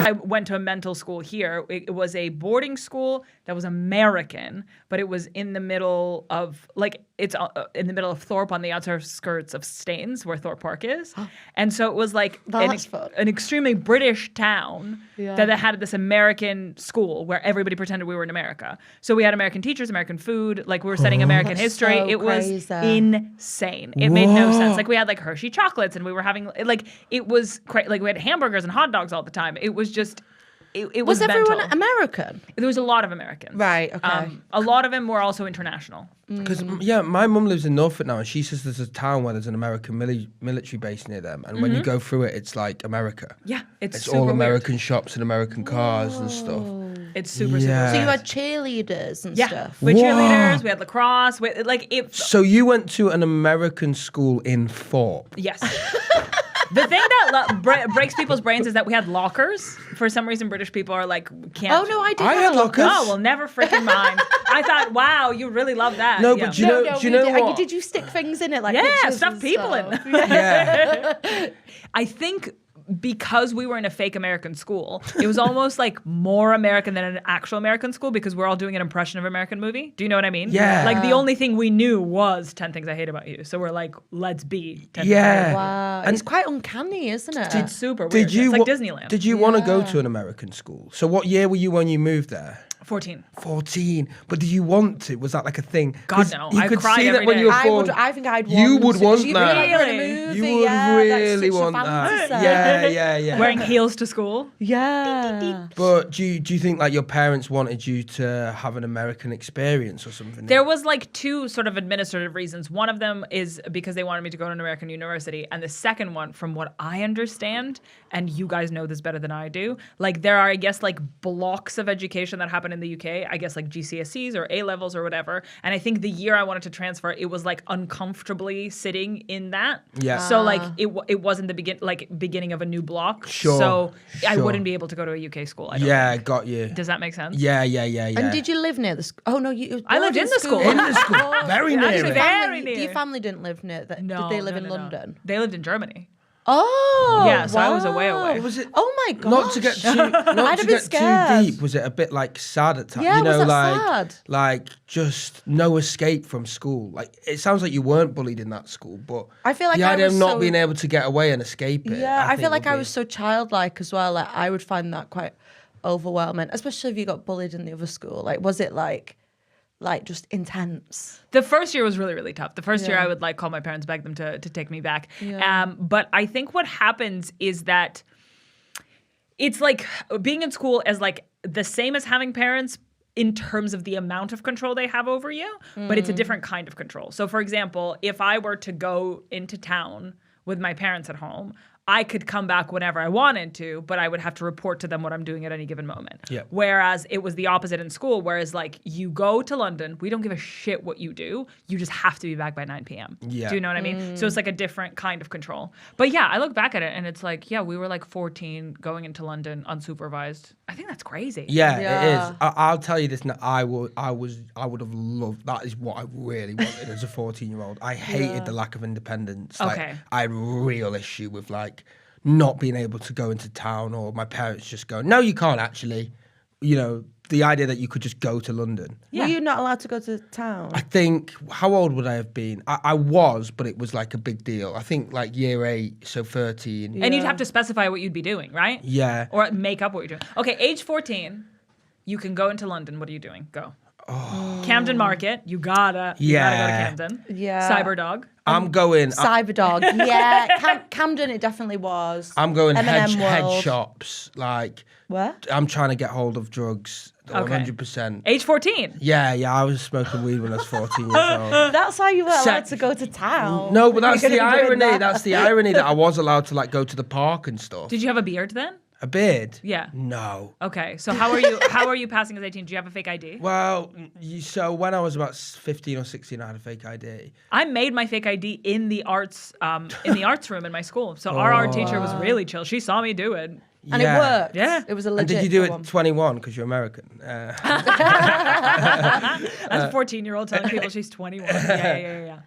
I went to a mental school here. It was a boarding school that was American, but it was in the middle of it's in the middle of Thorpe on the outskirts of Staines, where Thorpe Park is. And so it was like an extremely British town that had this American school where everybody pretended we were in America. So we had American teachers, American food, like we were studying American history. So it was crazy. insane. It made no sense. Like we had like Hershey chocolates and we were having it was like we had hamburgers and hot dogs all the time. It was just it was everyone mental. American? There was a lot of Americans. Right, okay. A lot of them were also international. Because, my mum lives in Norfolk now, and she says there's a town where there's an American military base near them. And when you go through it, it's like America. Yeah, it's It's super all weird. American shops and American cars and stuff. It's super, Yeah. So you had cheerleaders and Yeah, stuff? we had What? cheerleaders, we had lacrosse, So you went to an American school in Thorpe? yes. The thing that breaks people's brains is that we had lockers. For some reason, British people are like, can't. Oh, no, I did I have had lockers. Oh, well, never freaking mind. I thought, wow, you really love that. No, Yeah. but do you know we did. what? Did you stick things in it? Like Yeah, pictures stuff and people stuff? in. Yeah. I think because we were in a fake American school, it was almost like more American than an actual American school because we're all doing an impression of an American movie. Do you know what I mean? Yeah. Like the only thing we knew was 10 Things I Hate About You. So we're like, let's be 10 Yeah. Things I Hate About You. Wow. And It's quite uncanny, isn't it? It's super weird. Did you It's like wa- Disneyland. Did you want to go to an American school? So what year were you when you moved there? 14. 14. But did you want to? Was that like a thing? God, 'Cause no. You I could cried see every that when day. you were I 14. think I'd want You would to. want You that. really? In a Really? movie, You would yeah, really that's such want a that. fantasy. Yeah. Wearing heels to school. Yeah. But do you think like your parents wanted you to have an American experience or something? There was like two sort of administrative reasons. One of them is because they wanted me to go to an American university. And the second one, from what I understand, and you guys know this better than I do, like there are, I guess, like blocks of education that happen in the UK, I guess like GCSEs or A-levels or whatever. And I think the year I wanted to transfer, it was like uncomfortably sitting in that. Yeah. So like it wasn't the beginning of a new block. Sure, So I sure. wouldn't be able to go to a UK school. I don't Yeah, think. got you. Does that make sense? Yeah. And did you live near the school? Oh, no. I lived in the school. In the school. Very near Actually, it. very near. Your family didn't live near that. No, Did they live no, in no, no. London? They lived in Germany. Oh, Yeah, so I was away. Was it? Oh my gosh. Not to get too, not I'd to have been get scared. too deep. Was it a bit like sad at times? Yeah, you know, was that like sad? like just no escape from school. Like it sounds like you weren't bullied in that school, but I feel like the I idea of was not so- being able to get away and escape it. Yeah, I think feel like would I be- was so childlike as well. Like I would find that quite overwhelming, especially if you got bullied in the other school. Like, was it like just intense? The first year was really, really tough. The first year Yeah. I would like call my parents, beg them to take me back. Yeah. But I think what happens is that it's like being in school as like the same as having parents in terms of the amount of control they have over you, but it's a different kind of control. So for example, if I were to go into town with my parents at home, I could come back whenever I wanted to, but I would have to report to them what I'm doing at any given moment. Yeah. Whereas it was the opposite in school, whereas like you go to London, we don't give a shit what you do. You just have to be back by 9 p.m. Yeah. Do you know what I mean? So it's like a different kind of control. But yeah, I look back at it and it's like, yeah, we were like 14 going into London unsupervised. I think that's crazy. Yeah, Yeah. it is. I'll tell you this now. I would have loved. That is what I really wanted as a 14-year-old. I hated the lack of independence. Like, Okay. I had a real issue with like not being able to go into town, or my parents just go, "No, you can't actually." You know, the idea that you could just go to London. Yeah. Were you not allowed to go to town? I think, how old would I have been? I was, but it was like a big deal. I think like year 8, so 13. And you'd have to specify what you'd be doing, right? Yeah. Or make up what you're doing. Okay, age 14, you can go into London. What are you doing? Go. Camden Market. You gotta go to Yeah. Camden. Yeah. Cyberdog. I'm going. Cyberdog. Yeah, Camden. It definitely was. I'm going M&M head World. shops. Like, Where? I'm trying to get hold of drugs. 100%. Age 14. Yeah, I was smoking weed when I was 14 years old. That's how you were allowed Sex- to go to town. No, but that's You're the gonna be doing irony. that. That's the irony that I was allowed to like go to the park and stuff. Did you have a beard then? A beard? Yeah. No. Okay, so how are you passing as 18? Do you have a fake ID? Well, so when I was about 15 or 16, I had a fake ID. I made my fake ID in the arts room in my school. So our art teacher was really chill. She saw me do it. And Yeah. it worked. Yeah. It was a And legit did you do it one. 21 because you're American? That's a 14-year-old telling people she's 21. Yeah.